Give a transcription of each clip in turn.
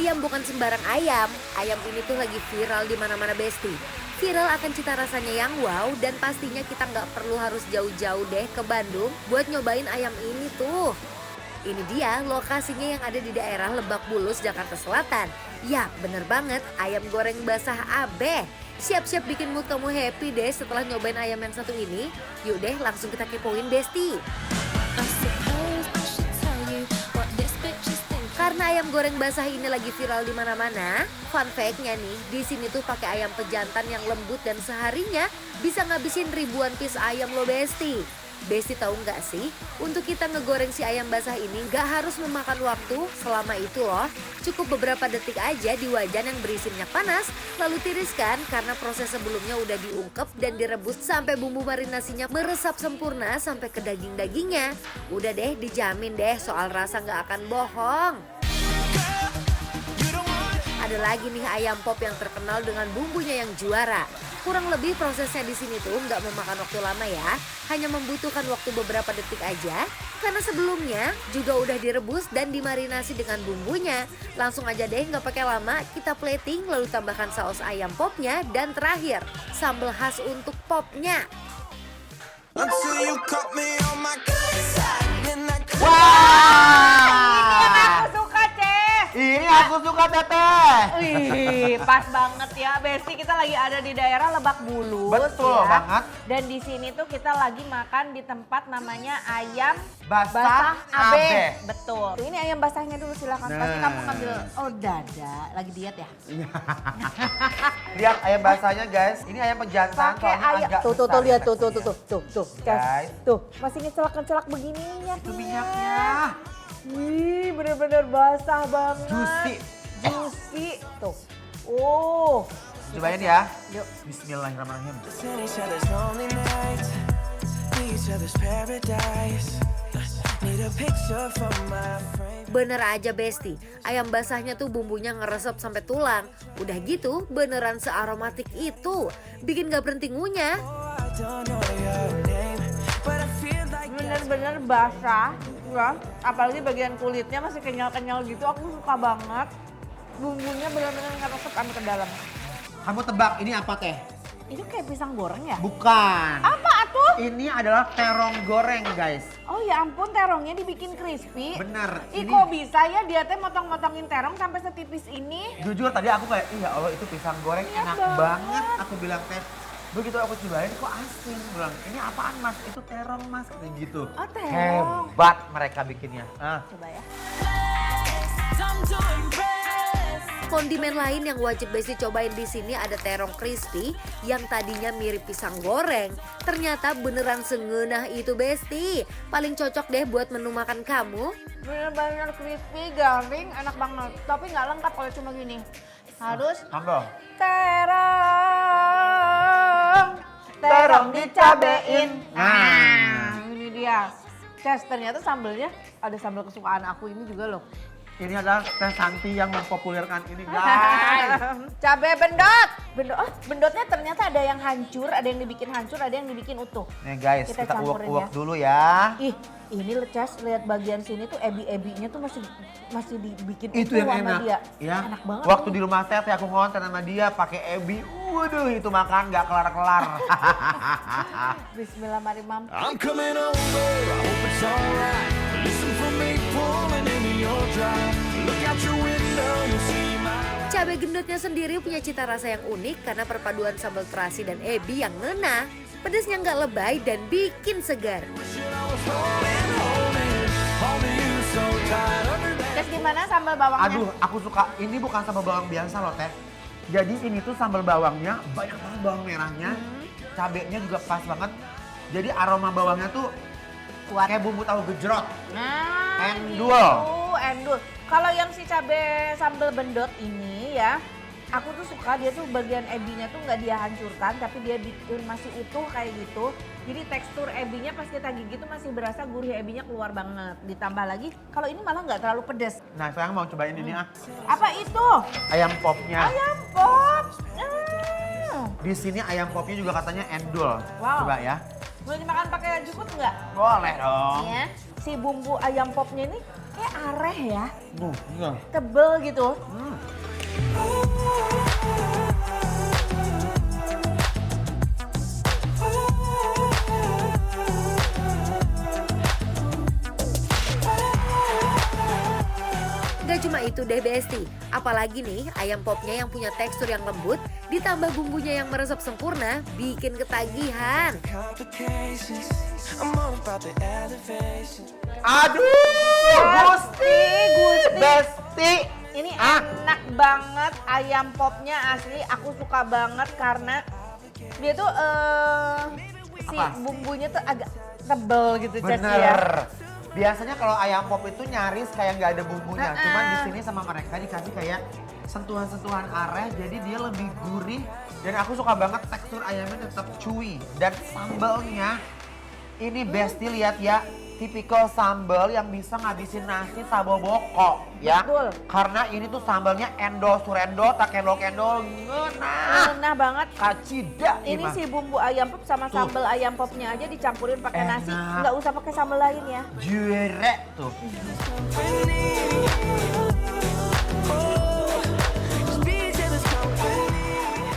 Ayam bukan sembarang ayam. Ayam ini tuh lagi viral di mana-mana Besti. Viral akan cita rasanya yang wow dan pastinya kita nggak perlu harus jauh-jauh deh ke Bandung buat nyobain ayam ini tuh. Ini dia lokasinya yang ada di daerah Lebak Bulus, Jakarta Selatan. Ya bener banget, ayam goreng basah Abe. Siap-siap bikin mood kamu happy deh setelah nyobain ayam yang satu ini. Yuk deh langsung kita kepoin Besti. Karena ayam goreng basah ini lagi viral di mana-mana, fun fact-nya nih, di sini tuh pakai ayam pejantan yang lembut dan seharinya bisa ngabisin ribuan piece ayam lo Besti. Besti tahu nggak sih, untuk kita ngegoreng si ayam basah ini nggak harus memakan waktu selama itu loh. Cukup beberapa detik aja di wajan yang berisi minyak panas, lalu tiriskan karena proses sebelumnya udah diungkep dan direbus sampai bumbu marinasinya meresap sempurna sampai ke daging-dagingnya. Udah deh, dijamin deh soal rasa nggak akan bohong. Ada lagi nih ayam pop yang terkenal dengan bumbunya yang juara. Kurang lebih prosesnya di sini tuh nggak memakan waktu lama ya, hanya membutuhkan waktu beberapa detik aja. Karena sebelumnya juga udah direbus dan dimarinasi dengan bumbunya. Langsung aja deh nggak pakai lama, kita plating lalu tambahkan saus ayam popnya dan terakhir sambal khas untuk popnya. Ini aku suka Teteh. Wih, pas banget ya Besti, kita lagi ada di daerah Lebak Bulus. Betul ya. banget. Dan di sini tuh kita lagi makan di tempat namanya ayam Basah Abe. Betul. Tuh, ini ayam basahnya dulu silakan. Pasti kamu ngambil, oh dada, lagi diet ya? Iya. Lihat ayam basahnya guys. Ini ayam pejantan. Pakai soalnya ayam, agak tuh besar. lihat tuh. Guys. Tuh, masih ngecelak-ngecelak begini minyaknya. Itu minyaknya. Wih, bener-bener basah banget. Juicy. Tuh. Oh. Cobain ya. Yuk. Bismillahirrahmanirrahim. Bener aja Besti, ayam basahnya tuh bumbunya ngeresep sampai tulang. Udah gitu beneran searomatik itu, bikin gak berhenti ngunyah. Bener-bener basah ya, apalagi bagian kulitnya masih kenyal-kenyal gitu, aku suka banget. Bumbunya bener-bener ngeresep sampai ke dalam. Kamu tebak ini apa Teh? Itu kayak pisang goreng ya? Bukan. Apa tuh? Ini adalah terong goreng guys. Oh ya ampun, terongnya dibikin crispy. Bener. Ih kok bisa ya dia teh motong-motongin terong sampai setipis ini? Jujur tadi aku kayak, iya Allah itu pisang goreng Enak enak banget. banget. Aku bilang Teh. Begitu aku cobain kok asin. Bilang ini apaan mas? Itu terong mas. Kayak gitu. Oh terong. Hebat mereka bikinnya. Coba ya. Kondimen lain yang wajib Besti cobain di sini ada terong crispy yang tadinya mirip pisang goreng. Ternyata beneran sengenah itu Besti. Paling cocok deh buat menu makan kamu. Bener-bener crispy, garing, enak banget. Tapi nggak lengkap kalau cuma gini. Harus Sambal. terong dicabein. Nah. Ini dia. Ces, ternyata sambelnya ada sambal kesukaan aku ini juga loh. Ini adalah Teh Santi yang mempopulerkan ini guys. Cabe bendot. Bendotnya ternyata ada yang hancur, ada yang dibikin hancur, ada yang dibikin utuh. Nih guys, Kita kita campurin uak-uak ya. dulu ya. Ih, ini Ces, lihat bagian sini tuh ebi-ebinya tuh masih dibikin Itu utuh yang sama enak. dia. Ya. Enak banget. Waktu di rumah Teh aku ngonten sama dia pakai ebi. Waduh, itu makan nggak kelar-kelar. Bismillahirrahmanirrahim. I'm coming over, I hope it's alright. Listen for me pulling into your drive. Look out your window, you see my... Cabai gendotnya sendiri punya cita rasa yang unik karena perpaduan sambal terasi dan ebi yang ngena. Pedasnya nggak lebay dan bikin segar. Terus gimana sambal bawangnya? Aduh, aku suka. Ini bukan sambal bawang biasa loh Teh. Jadi ini tuh sambal bawangnya banyak banget bawang merahnya. Cabenya juga pas banget. Jadi aroma bawangnya tuh Kuat. kayak bumbu tahu gejrot. Nah, Endul. gitu, endul. Kalau yang si cabe sambal bendot ini ya, aku tuh suka dia tuh bagian ebinya tuh nggak dia hancurkan, tapi dia bikin masih utuh kayak gitu. Jadi tekstur ebinya pas kita gigit tuh masih berasa gurih ebinya keluar banget. Ditambah lagi, kalau ini malah nggak terlalu pedes. Nah, sekarang mau cobain ini ah. Apa itu? Ayam popnya. Ayam pop. Di sini ayam popnya juga katanya endul. Wow. Coba ya. Boleh dimakan pakai jukut nggak? Boleh dong. Ya, si bumbu ayam popnya ini kayak areh ya, Iya. tebel gitu. Gak cuma itu deh Besti, apalagi nih ayam popnya yang punya tekstur yang lembut, ditambah bumbunya yang meresap sempurna, bikin ketagihan. Complications. I'm all about the elevation. Aduh, Gusti, Gusti. Besti. Ini enak banget ayam popnya asli, aku suka banget karena dia tuh si Apa? bumbunya tuh agak tebel gitu Ces ya. Bener. Biasanya kalau ayam pop itu nyaris kayak nggak ada bumbunya. Heeh. Cuman di sini sama mereka dikasih kayak sentuhan-sentuhan areh, jadi dia lebih gurih. Dan aku suka banget tekstur ayamnya tetap chewy. Dan sambalnya, ini Besti lihat ya, tipikal sambal yang bisa ngabisin nasi saboboko ya. Betul. Karena ini tuh sambalnya endo surendo, tak kendol-kendol, ngenah. Enak banget. Kacida Ini mah. si bumbu ayam pop sama Tuh. sambal ayam popnya aja dicampurin pakai nasi, Enak. nggak usah pakai sambal lain ya. Juere tuh.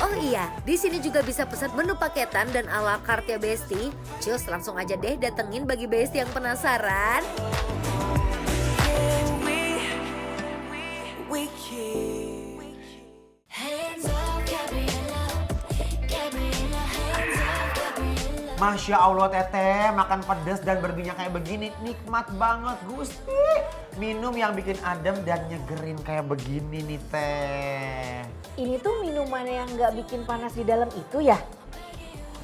Oh iya, di sini juga bisa pesan menu paketan dan ala carte ya Besti. Cus, langsung aja deh datengin bagi Besti yang penasaran. Masya Allah Teteh, makan pedas dan berminyak kayak begini nikmat banget Gusti. Minum yang bikin adem dan nyegerin kayak begini nih Teh. Ini tuh minuman yang nggak bikin panas di dalam itu ya?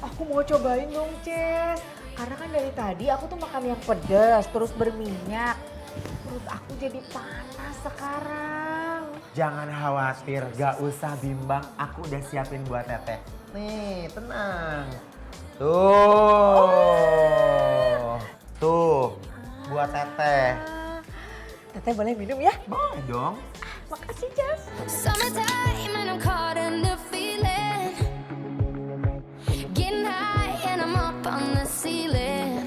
Aku mau cobain dong Ces. Karena kan dari tadi aku tuh makan yang pedas terus berminyak. Perut aku jadi panas sekarang. Jangan khawatir, gak usah bimbang, aku udah siapin buat Teteh. Nih, tenang. Tuh. Tuh, buat Teteh. Teteh boleh minum ya? Boleh dong. Makasih Ces. Summertime and I'm caught in the feeling. Getting high and I'm up on the ceiling.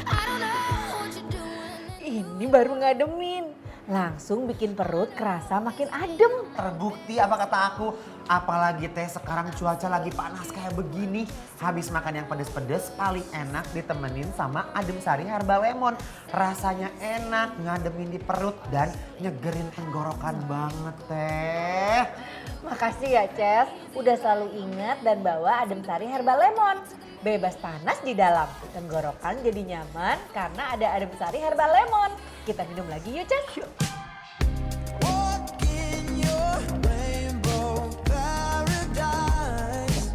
I don't know what you're doing. Ini baru ngademin. Langsung bikin perut kerasa makin adem. Terbukti apa kata aku, apalagi Teh sekarang cuaca lagi panas kayak begini. Habis makan yang pedes-pedes paling enak ditemenin sama adem sari herbal lemon. Rasanya enak, ngademin di perut dan nyegerin tenggorokan banget Teh. Makasih ya Ces, udah selalu ingat dan bawa adem sari herbal lemon. Bebas panas di dalam, tenggorokan jadi nyaman karena ada adem sari herbal lemon. Kita minum lagi yuk Ces. Walk in your rainbow paradise.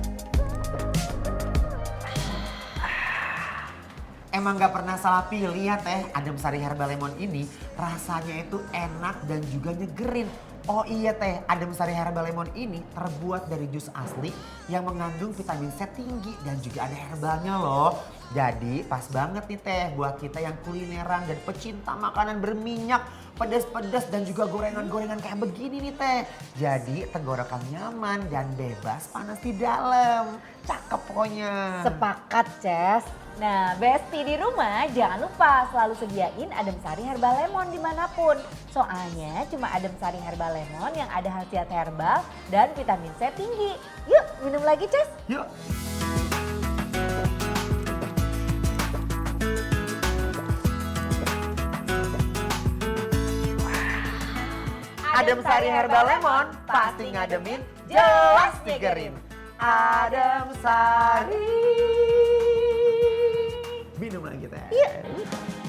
Emang gak pernah salah pilih ya Teh, adem sari herbal lemon ini rasanya itu enak dan juga nyegerin. Oh iya Teh, adem sari herbal lemon ini terbuat dari jus asli yang mengandung vitamin C tinggi dan juga ada herbalnya loh. Jadi pas banget nih Teh buat kita yang kulineran dan pecinta makanan berminyak, pedas-pedas dan juga gorengan-gorengan kayak begini nih Teh. Jadi tenggorokan nyaman dan bebas panas di dalam. Cakep pokoknya. Sepakat Ces. Nah Besti di rumah jangan lupa selalu sediain adem sari herbal lemon dimanapun. Soalnya cuma adem sari herbal lemon yang ada khasiat herbal dan vitamin C tinggi. Yuk minum lagi Ces. Yuk. Adem sari herbal lemon, pasti ngademin, jelas nyegerin. Adem sari. Minum lagi Teh. Yuk.